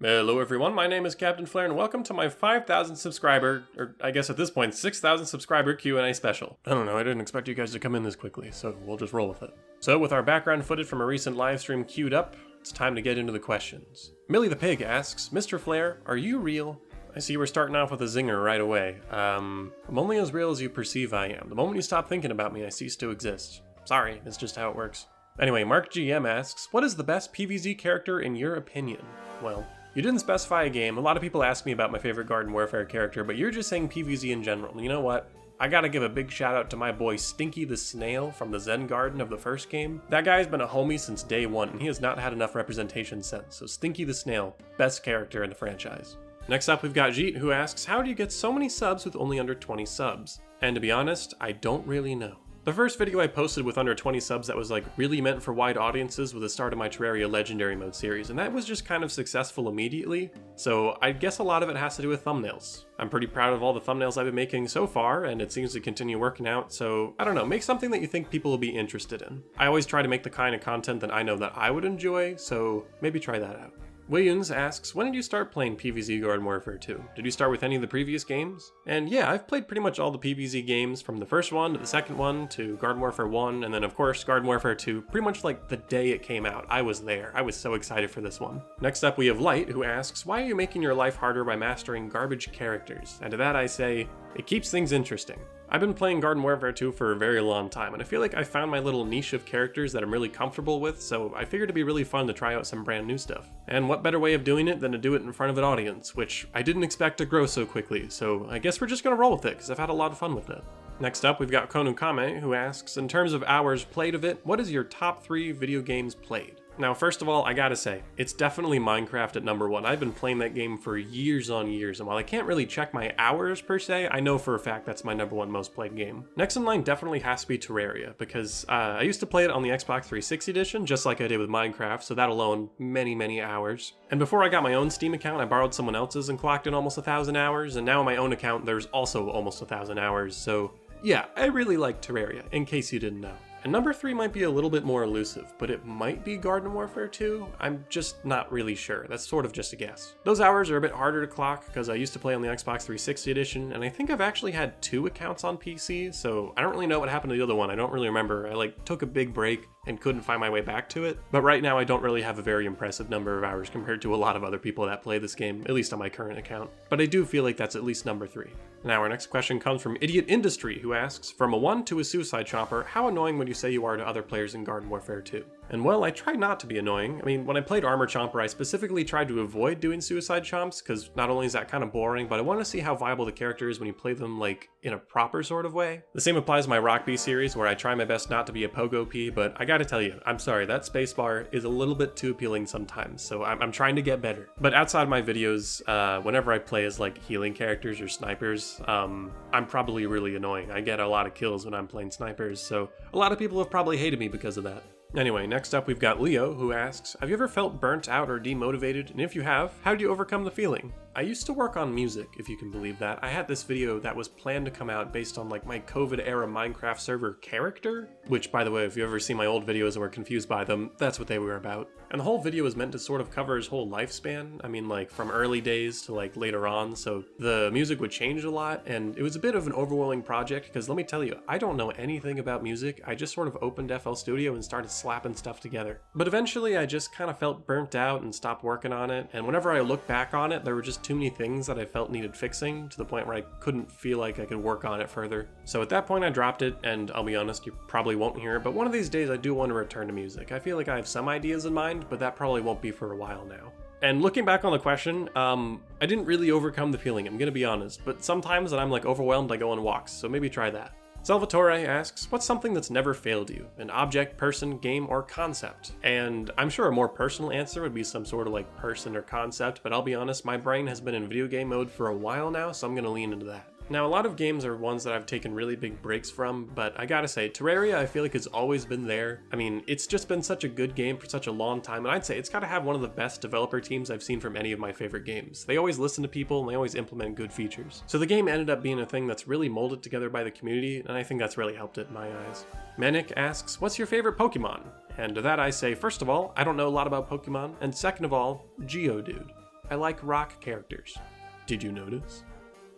Hello everyone, my name is Captain Flare and welcome to my 5,000 subscriber, or I guess at this point 6,000 subscriber Q&A special. I don't know, I didn't expect you guys to come in this quickly, so we'll just roll with it. So with our background footage from a recent livestream queued up, it's time to get into the questions. Millie the Pig asks, Mr. Flare, are you real? I see we're starting off with a zinger right away. I'm only as real as you perceive I am. The moment you stop thinking about me, I cease to exist. Sorry, it's just how it works. Anyway, Mark GM asks, what is the best PvZ character in your opinion? Well, you didn't specify a game. A lot of people ask me about my favorite Garden Warfare character, but you're just saying PvZ in general. You know what? I gotta give a big shout out to my boy Stinky the Snail from the Zen Garden of the first game. That guy's been a homie since day one, and he has not had enough representation since. So Stinky the Snail, best character in the franchise. Next up, we've got Jeet, who asks, how do you get so many subs with only under 20 subs? And to be honest, I don't really know. The first video I posted with under 20 subs that was like really meant for wide audiences was the start of my Terraria Legendary Mode series, and that was just kind of successful immediately, so I guess a lot of it has to do with thumbnails. I'm pretty proud of all the thumbnails I've been making so far, and it seems to continue working out, so I don't know, make something that you think people will be interested in. I always try to make the kind of content that I know that I would enjoy, so maybe try that out. Williams asks, when did you start playing PvZ Garden Warfare 2? Did you start with any of the previous games? And yeah, I've played pretty much all the PvZ games, from the first one to the second one to Garden Warfare 1, and then of course Garden Warfare 2, pretty much like the day it came out. I was there. I was so excited for this one. Next up we have Light, who asks, why are you making your life harder by mastering garbage characters? And to that I say, it keeps things interesting. I've been playing Garden Warfare 2 for a very long time, and I feel like I found my little niche of characters that I'm really comfortable with, so I figured it'd be really fun to try out some brand new stuff. And what better way of doing it than to do it in front of an audience, which I didn't expect to grow so quickly, so I guess we're just gonna roll with it, because I've had a lot of fun with it. Next up, we've got Konu Kame, who asks, in terms of hours played of it, what is your top 3 video games played? Now, first of all, I gotta say, it's definitely Minecraft at number 1. I've been playing that game for years on years, and while I can't really check my hours per se, I know for a fact that's my number 1 most played game. Next in line definitely has to be Terraria, because I used to play it on the Xbox 360 edition, just like I did with Minecraft, so that alone, many hours. And before I got my own Steam account, I borrowed someone else's and clocked in almost 1,000 hours, and now on my own account, there's also almost 1,000 hours, so yeah, I really like Terraria, in case you didn't know. And number 3 might be a little bit more elusive, but it might be Garden Warfare 2. I'm just not really sure. That's sort of just a guess. Those hours are a bit harder to clock because I used to play on the Xbox 360 edition, and I think I've actually had 2 accounts on PC, so I don't really know what happened to the other one. I don't really remember. I took a big break and couldn't find my way back to it. But right now I don't really have a very impressive number of hours compared to a lot of other people that play this game, at least on my current account. But I do feel like that's at least number 3. Now our next question comes from Idiot Industry, who asks, from a 1 to a suicide chomper, how annoying would you say you are to other players in Garden Warfare 2? And well, I try not to be annoying. I mean, when I played Armor Chomper, I specifically tried to avoid doing suicide chomps, because not only is that kind of boring, but I want to see how viable the character is when you play them, in a proper sort of way. The same applies to my Rock B series, where I try my best not to be a Pogo P, but I gotta tell you, I'm sorry, that spacebar is a little bit too appealing sometimes, so I'm trying to get better. But outside my videos, whenever I play as healing characters or snipers, I'm probably really annoying. I get a lot of kills when I'm playing snipers, so a lot of people have probably hated me because of that. Anyway, next up we've got Leo, who asks, have you ever felt burnt out or demotivated? And if you have, how do you overcome the feeling? I used to work on music, if you can believe that. I had this video that was planned to come out based on my COVID-era Minecraft server character, which, by the way, if you ever seen my old videos and were confused by them, that's what they were about. And the whole video was meant to sort of cover his whole lifespan. I mean, from early days to later on, so the music would change a lot, and it was a bit of an overwhelming project, because let me tell you, I don't know anything about music. I just sort of opened FL Studio and started slapping stuff together. But eventually I just kind of felt burnt out and stopped working on it, and whenever I look back on it, there were just too many things that I felt needed fixing, to the point where I couldn't feel like I could work on it further. So at that point I dropped it, and I'll be honest, you probably won't hear it, but one of these days I do want to return to music. I feel like I have some ideas in mind, but that probably won't be for a while now. And looking back on the question, I didn't really overcome the feeling, I'm gonna be honest, but sometimes when I'm overwhelmed I go on walks, so maybe try that. Salvatore asks, what's something that's never failed you? An object, person, game, or concept? And I'm sure a more personal answer would be some sort of person or concept, but I'll be honest, my brain has been in video game mode for a while now, so I'm gonna lean into that. Now, a lot of games are ones that I've taken really big breaks from, but I gotta say, Terraria I feel like has always been there. I mean, it's just been such a good game for such a long time, and I'd say it's gotta have one of the best developer teams I've seen from any of my favorite games. They always listen to people, and they always implement good features. So the game ended up being a thing that's really molded together by the community, and I think that's really helped it in my eyes. Manic asks, what's your favorite Pokemon? And to that I say, first of all, I don't know a lot about Pokemon, and second of all, Geodude. I like rock characters. Did you notice?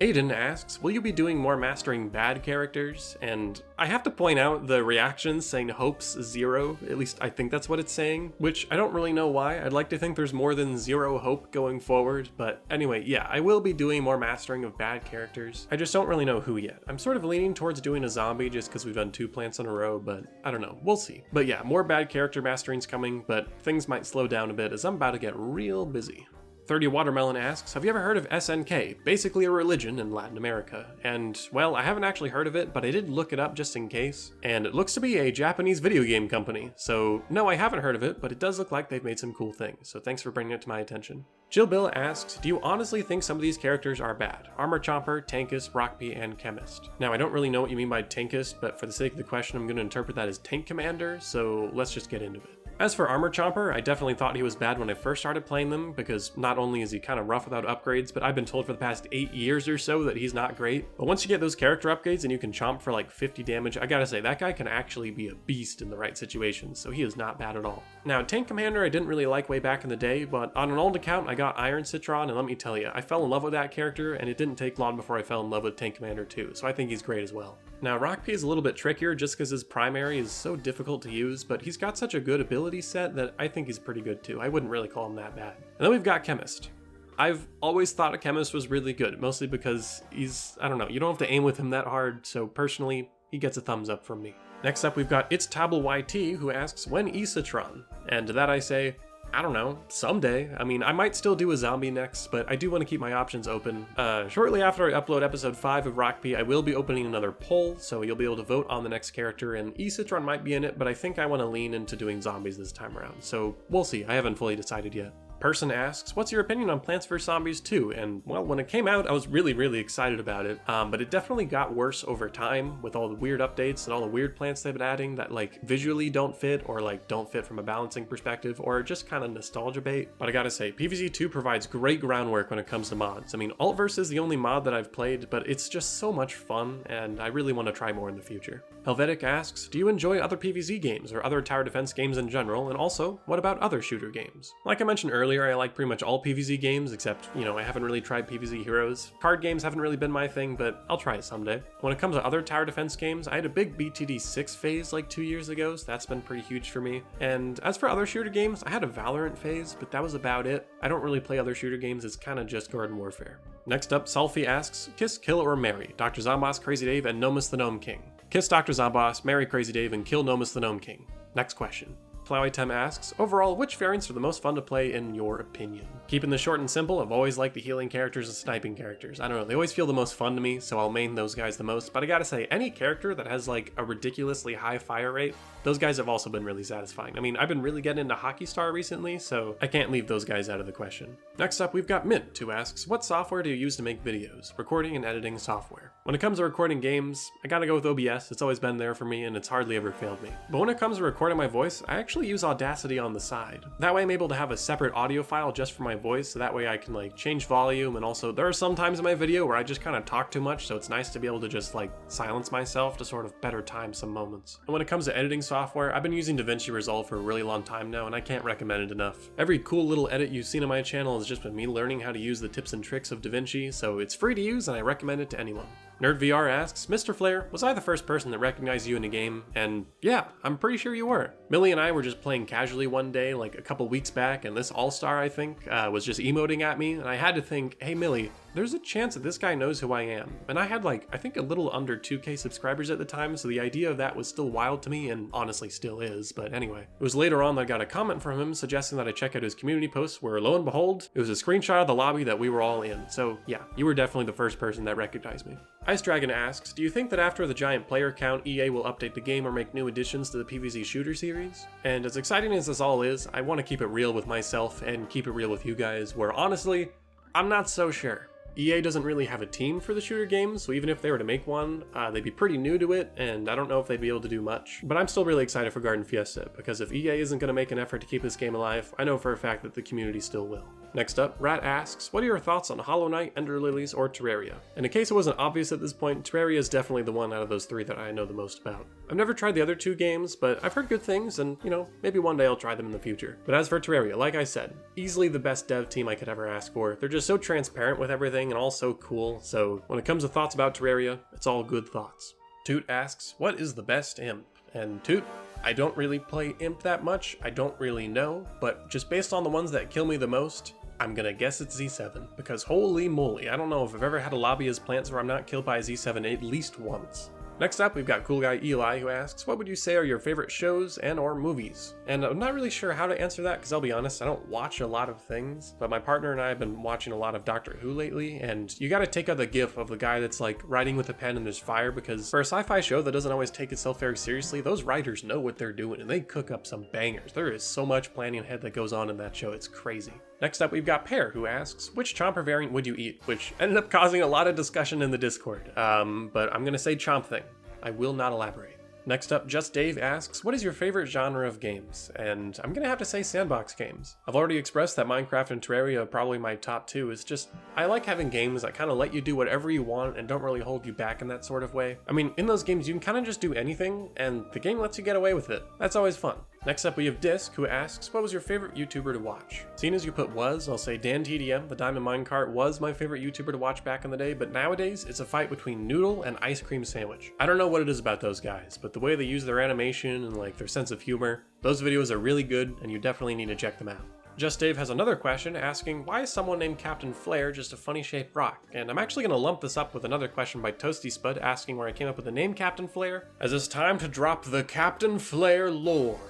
Aiden asks, will you be doing more mastering bad characters? And I have to point out the reactions saying hopes 0, at least I think that's what it's saying, which I don't really know why. I'd like to think there's more than 0 hope going forward, but anyway, yeah, I will be doing more mastering of bad characters. I just don't really know who yet. I'm sort of leaning towards doing a zombie just because we've done 2 plants in a row, but I don't know, we'll see. But yeah, more bad character mastering's coming, but things might slow down a bit as I'm about to get real busy. 30 Watermelon asks, have you ever heard of SNK? Basically a religion in Latin America. And, well, I haven't actually heard of it, but I did look it up just in case. And it looks to be a Japanese video game company. So, no, I haven't heard of it, but it does look like they've made some cool things. So thanks for bringing it to my attention. Jill Bill asks, do you honestly think some of these characters are bad? Armor Chomper, Tankist, Rockpea, and Chemist. Now, I don't really know what you mean by Tankist, but for the sake of the question, I'm going to interpret that as Tank Commander, so let's just get into it. As for Armor Chomper, I definitely thought he was bad when I first started playing them, because not only is he kind of rough without upgrades, but I've been told for the past 8 years or so that he's not great. But once you get those character upgrades and you can chomp for like 50 damage, I gotta say, that guy can actually be a beast in the right situations, so he is not bad at all. Now, Tank Commander I didn't really like way back in the day, but on an old account I got E-Citron, and let me tell you, I fell in love with that character, and it didn't take long before I fell in love with Tank Commander too, so I think he's great as well. Now, Rockpea is a little bit trickier just because his primary is so difficult to use, but he's got such a good ability set that I think he's pretty good too. I wouldn't really call him that bad. And then we've got Chemist. I've always thought a Chemist was really good, mostly because he's, I don't know, you don't have to aim with him that hard, so personally, he gets a thumbs up from me. Next up, we've got It's Table YT, who asks, when E-Citron? And to that I say, I don't know, someday. I mean, I might still do a zombie next, but I do want to keep my options open. Shortly after I upload episode 5 of Rockpea, I will be opening another poll, so you'll be able to vote on the next character, and E-Citron might be in it, but I think I want to lean into doing zombies this time around, so we'll see. I haven't fully decided yet. Person asks, what's your opinion on Plants vs. Zombies 2? And, well, when it came out, I was really excited about it, but it definitely got worse over time with all the weird updates and all the weird plants they've been adding that, like, visually don't fit, or, like, don't fit from a balancing perspective, or just kind of nostalgia bait. But I gotta say, PvZ 2 provides great groundwork when it comes to mods. I mean, Altverse is the only mod that I've played, but it's just so much fun, and I really want to try more in the future. Helvetic asks, do you enjoy other PvZ games, or other tower defense games in general, and also, what about other shooter games? Like I mentioned earlier, I like pretty much all PvZ games, except, you know, I haven't really tried PvZ Heroes. Card games haven't really been my thing, but I'll try it someday. When it comes to other tower defense games, I had a big BTD 6 phase like 2 years ago, so that's been pretty huge for me. And as for other shooter games, I had a Valorant phase, but that was about it. I don't really play other shooter games, it's kind of just Garden Warfare. Next up, Selfie asks, kiss, kill, or marry? Dr. Zomboss, Crazy Dave, and Nomus the Gnome King. Kiss Dr. Zomboss, marry Crazy Dave, and kill Nomus the Gnome King. Next question. Flowitem asks, overall, which variants are the most fun to play in your opinion? Keeping this short and simple, I've always liked the healing characters and sniping characters. I don't know, they always feel the most fun to me, so I'll main those guys the most, but I gotta say, any character that has like a ridiculously high fire rate, those guys have also been really satisfying. I mean, I've been really getting into Hockey Star recently, so I can't leave those guys out of the question. Next up, we've got Mint, who asks, what software do you use to make videos? Recording and editing software. When it comes to recording games, I gotta go with OBS. It's always been there for me, and it's hardly ever failed me. But when it comes to recording my voice, I actually use Audacity on the side. That way I'm able to have a separate audio file just for my voice, so that way I can like change volume, and also there are some times in my video where I just kind of talk too much, so it's nice to be able to just like silence myself to sort of better time some moments. And when it comes to editing software, I've been using DaVinci Resolve for a really long time now, and I can't recommend it enough. Every cool little edit you've seen on my channel has just been me learning how to use the tips and tricks of DaVinci, so it's free to use and I recommend it to anyone. NerdVR asks, Mr. Flare, was I the first person that recognized you in a game? And yeah, I'm pretty sure you were. Millie and I were just playing casually one day, like a couple weeks back, and this All-Star, I think, was just emoting at me, and I had to think, hey Millie, there's a chance that this guy knows who I am. And I had like, I think a little under 2K subscribers at the time, so the idea of that was still wild to me, and honestly still is, but anyway. It was later on that I got a comment from him suggesting that I check out his community posts, where lo and behold, it was a screenshot of the lobby that we were all in. So yeah, you were definitely the first person that recognized me. Ice Dragon asks, do you think that after the giant player count, EA will update the game or make new additions to the PvZ shooter series? And as exciting as this all is, I want to keep it real with myself and keep it real with you guys, where honestly, I'm not so sure. EA doesn't really have a team for the shooter games, so even if they were to make one, they'd be pretty new to it, and I don't know if they'd be able to do much. But I'm still really excited for Garden Fiesta, because if EA isn't going to make an effort to keep this game alive, I know for a fact that the community still will. Next up, Rat asks, what are your thoughts on Hollow Knight, Ender Lilies, or Terraria? And in case it wasn't obvious at this point, Terraria is definitely the one out of those three that I know the most about. I've never tried the other two games, but I've heard good things, and maybe one day I'll try them in the future. But as for Terraria, like I said, easily the best dev team I could ever ask for. They're just so transparent with everything and all so cool, so when it comes to thoughts about Terraria, it's all good thoughts. Toot asks, what is the best imp? And Toot, I don't really play imp that much, I don't really know, but just based on the ones that kill me the most, I'm gonna guess it's Z7, because holy moly, I don't know if I've ever had a lobby as plants where I'm not killed by a Z7 at least once. Next up, we've got Cool Guy Eli, who asks, what would you say are your favorite shows and or movies? And I'm not really sure how to answer that, because I'll be honest, I don't watch a lot of things, but my partner and I have been watching a lot of Doctor Who lately, and you gotta take out the gif of the guy that's like writing with a pen and there's fire, because for a sci-fi show that doesn't always take itself very seriously, those writers know what they're doing, and they cook up some bangers. There is so much planning ahead that goes on in that show, it's crazy. Next up, we've got Pear, who asks, which Chomper variant would you eat? Which ended up causing a lot of discussion in the Discord, but I'm gonna say Chomp Thing. I will not elaborate. Next up, Just Dave asks, what is your favorite genre of games? And I'm gonna have to say sandbox games. I've already expressed that Minecraft and Terraria are probably my top two. It's just, I like having games that kind of let you do whatever you want and don't really hold you back in that sort of way. I mean, in those games you can kind of just do anything, and the game lets you get away with it. That's always fun. Next up we have Disc, who asks, what was your favorite YouTuber to watch? Seeing as you put was, I'll say Dan TDM, the Diamond Minecart, was my favorite YouTuber to watch back in the day, but nowadays it's a fight between Noodle and Ice Cream Sandwich. I don't know what it is about those guys, but the way they use their animation and like their sense of humor, those videos are really good and you definitely need to check them out. Just Dave has another question asking, why is someone named Captain Flare just a funny shaped rock? And I'm actually going to lump this up with another question by Toasty Spud asking where I came up with the name Captain Flare, as it's time to drop the Captain Flare lore.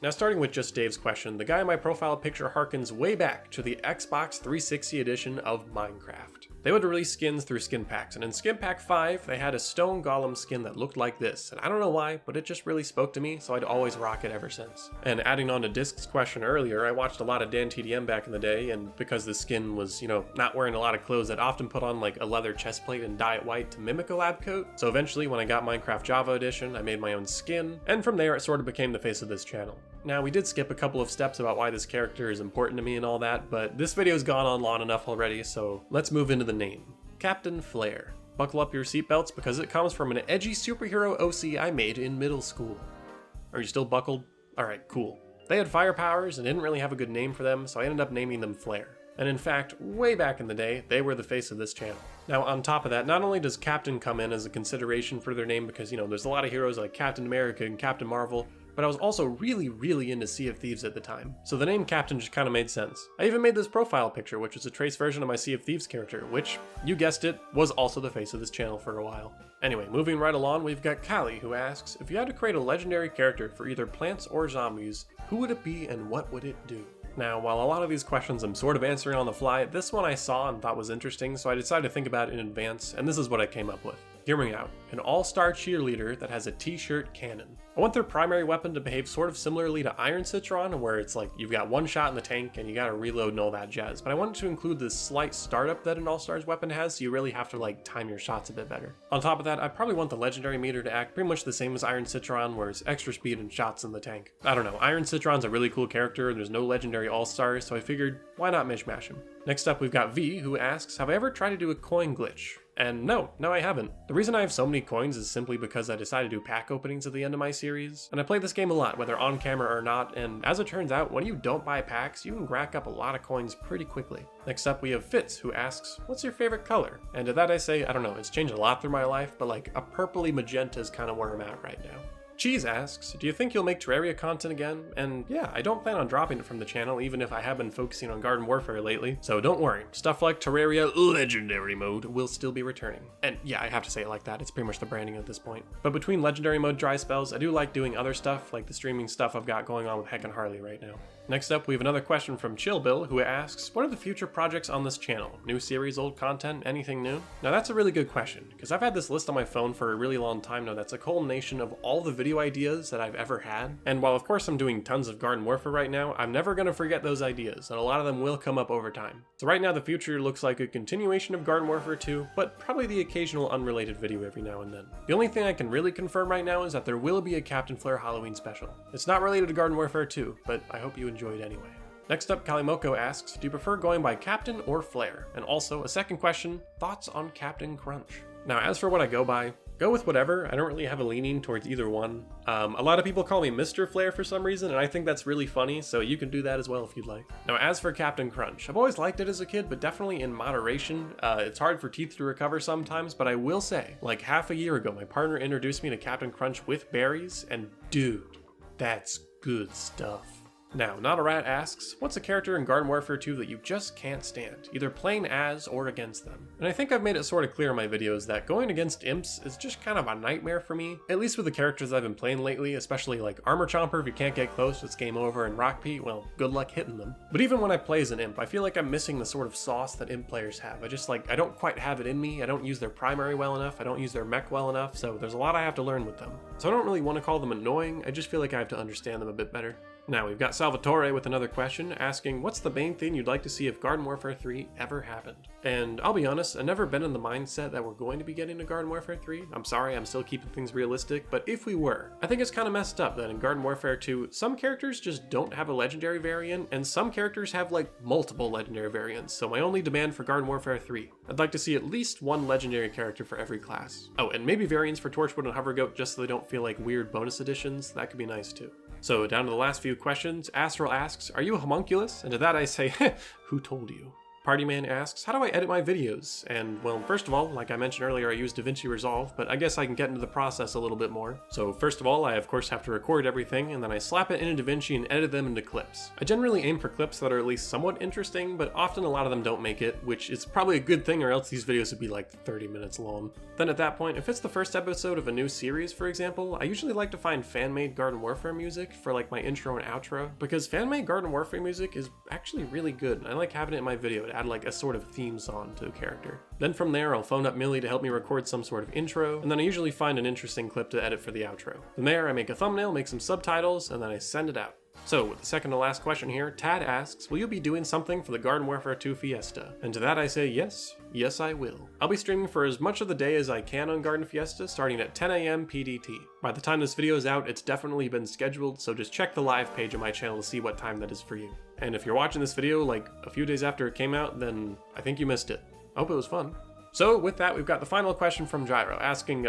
Now starting with Just Dave's question, the guy in my profile picture harkens way back to the Xbox 360 edition of Minecraft. They would release skins through skin packs, and in skin pack 5, they had a stone golem skin that looked like this, and I don't know why, but it just really spoke to me, so I'd always rock it ever since. And adding on to Disc's question earlier, I watched a lot of Dan TDM back in the day, and because the skin was, not wearing a lot of clothes, I'd often put on like a leather chest plate and dye it white to mimic a lab coat. So eventually when I got Minecraft Java Edition, I made my own skin, and from there it sort of became the face of this channel. Now we did skip a couple of steps about why this character is important to me and all that, but this video's gone on long enough already, so let's move into the name. Captain Flare. Buckle up your seatbelts because it comes from an edgy superhero OC I made in middle school. Are you still buckled? Alright, cool. They had fire powers and didn't really have a good name for them, so I ended up naming them Flare. And in fact, way back in the day, they were the face of this channel. Now on top of that, not only does Captain come in as a consideration for their name because, there's a lot of heroes like Captain America and Captain Marvel, but I was also really into Sea of Thieves at the time, so the name Captain just kind of made sense. I even made this profile picture, which was a trace version of my Sea of Thieves character, which, you guessed it, was also the face of this channel for a while. Anyway, moving right along, we've got Callie, who asks, if you had to create a legendary character for either plants or zombies, who would it be and what would it do? Now, while a lot of these questions I'm sort of answering on the fly, this one I saw and thought was interesting, so I decided to think about it in advance, and this is what I came up with. Hear me out. An all-star cheerleader that has a t-shirt cannon. I want their primary weapon to behave sort of similarly to E-Citron, where it's like you've got one shot in the tank and you gotta reload and all that jazz, but I wanted to include this slight startup that an all-stars weapon has, so you really have to like time your shots a bit better. On top of that, I probably want the legendary meter to act pretty much the same as E-Citron, where it's extra speed and shots in the tank. I don't know, E-Citron's a really cool character and there's no legendary all-stars, so I figured, why not mishmash him? Next up, we've got V, who asks, have I ever tried to do a coin glitch? And no, I haven't. The reason I have so many coins is simply because I decided to do pack openings at the end of my series, and I play this game a lot, whether on camera or not, and as it turns out, when you don't buy packs, you can rack up a lot of coins pretty quickly. Next up, we have Fitz, who asks, what's your favorite color? And to that I say, I don't know, it's changed a lot through my life, but like a purpley magenta is kind of where I'm at right now. Cheese asks, do you think you'll make Terraria content again? And yeah, I don't plan on dropping it from the channel, even if I have been focusing on Garden Warfare lately, so don't worry, stuff like Terraria Legendary Mode will still be returning. And yeah, I have to say it like that, it's pretty much the branding at this point. But between Legendary Mode dry spells, I do like doing other stuff, like the streaming stuff I've got going on with Heck and Harley right now. Next up, we have another question from Chill Bill, who asks, what are the future projects on this channel? New series, old content, anything new? Now that's a really good question, because I've had this list on my phone for a really long time now that's a culmination of all the video ideas that I've ever had. And while of course I'm doing tons of Garden Warfare right now, I'm never going to forget those ideas, and a lot of them will come up over time. So right now the future looks like a continuation of Garden Warfare 2, but probably the occasional unrelated video every now and then. The only thing I can really confirm right now is that there will be a Captain Flare Halloween special. It's not related to Garden Warfare 2, but I hope you enjoy it anyway. Next up, Kalimoko asks, do you prefer going by Captain or Flare? And also, a second question, thoughts on Captain Crunch? Now, as for what I go by, go with whatever. I don't really have a leaning towards either one. A lot of people call me Mr. Flare for some reason, and I think that's really funny, so you can do that as well if you'd like. Now, as for Captain Crunch, I've always liked it as a kid, but definitely in moderation. It's hard for teeth to recover sometimes, but I will say, like half a year ago, my partner introduced me to Captain Crunch with berries, and dude, that's good stuff. Now, Not a Rat asks, what's a character in Garden Warfare 2 that you just can't stand, either playing as or against them? And I think I've made it sort of clear in my videos that going against imps is just kind of a nightmare for me, at least with the characters I've been playing lately, especially like Armor Chomper. If you can't get close, it's game over, and Rock Pete, well, good luck hitting them. But even when I play as an imp, I feel like I'm missing the sort of sauce that imp players have. I don't quite have it in me. I don't use their primary well enough. I don't use their mech well enough, so there's a lot I have to learn with them. So I don't really want to call them annoying, I just feel like I have to understand them a bit better. Now, we've got Salvatore with another question asking, what's the main thing you'd like to see if Garden Warfare 3 ever happened? And I'll be honest, I've never been in the mindset that we're going to be getting to Garden Warfare 3. I'm sorry, I'm still keeping things realistic, but if we were, I think it's kind of messed up that in Garden Warfare 2, some characters just don't have a legendary variant, and some characters have like multiple legendary variants, so my only demand for Garden Warfare 3, I'd like to see at least one legendary character for every class. Oh, and maybe variants for Torchwood and Hovergoat just so they don't feel like weird bonus additions, that could be nice too. So down to the last few questions, Astral asks, are you a homunculus? And to that I say, who told you? Partyman asks, how do I edit my videos? And well, first of all, like I mentioned earlier, I use DaVinci Resolve, but I guess I can get into the process a little bit more. So first of all, I of course have to record everything, and then I slap it into DaVinci and edit them into clips. I generally aim for clips that are at least somewhat interesting, but often a lot of them don't make it, which is probably a good thing, or else these videos would be like 30 minutes long. Then at that point, if it's the first episode of a new series, for example, I usually like to find fan-made Garden Warfare music for like my intro and outro, because fan-made Garden Warfare music is actually really good, and I like having it in my video to add like a sort of theme song to a character. Then from there, I'll phone up Millie to help me record some sort of intro, and then I usually find an interesting clip to edit for the outro. From there, I make a thumbnail, make some subtitles, and then I send it out. So, with the second to last question here, Tad asks, will you be doing something for the Garden Warfare 2 Fiesta? And to that I say yes, yes I will. I'll be streaming for as much of the day as I can on Garden Fiesta, starting at 10 AM PDT. By the time this video is out, it's definitely been scheduled, so just check the live page on my channel to see what time that is for you. And if you're watching this video like a few days after it came out, then I think you missed it. I hope it was fun. So with that, we've got the final question from Gyro asking,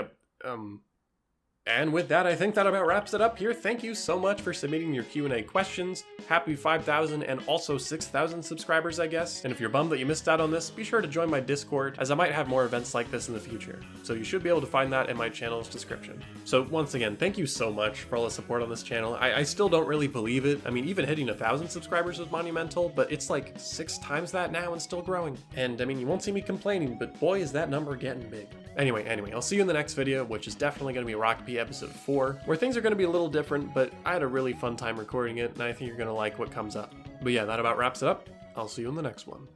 and with that, I think that about wraps it up here. Thank you so much for submitting your Q&A questions. Happy 5,000 and also 6,000 subscribers, I guess. And if you're bummed that you missed out on this, be sure to join my Discord, as I might have more events like this in the future. So you should be able to find that in my channel's description. So once again, thank you so much for all the support on this channel. I still don't really believe it. I mean, even hitting 1,000 subscribers was monumental, but it's like 6 times that now and still growing. And I mean, you won't see me complaining, but boy, is that number getting big. Anyway, I'll see you in the next video, which is definitely going to be Rock P episode 4, where things are going to be a little different, but I had a really fun time recording it, and I think you're going to like what comes up. But yeah, that about wraps it up. I'll see you in the next one.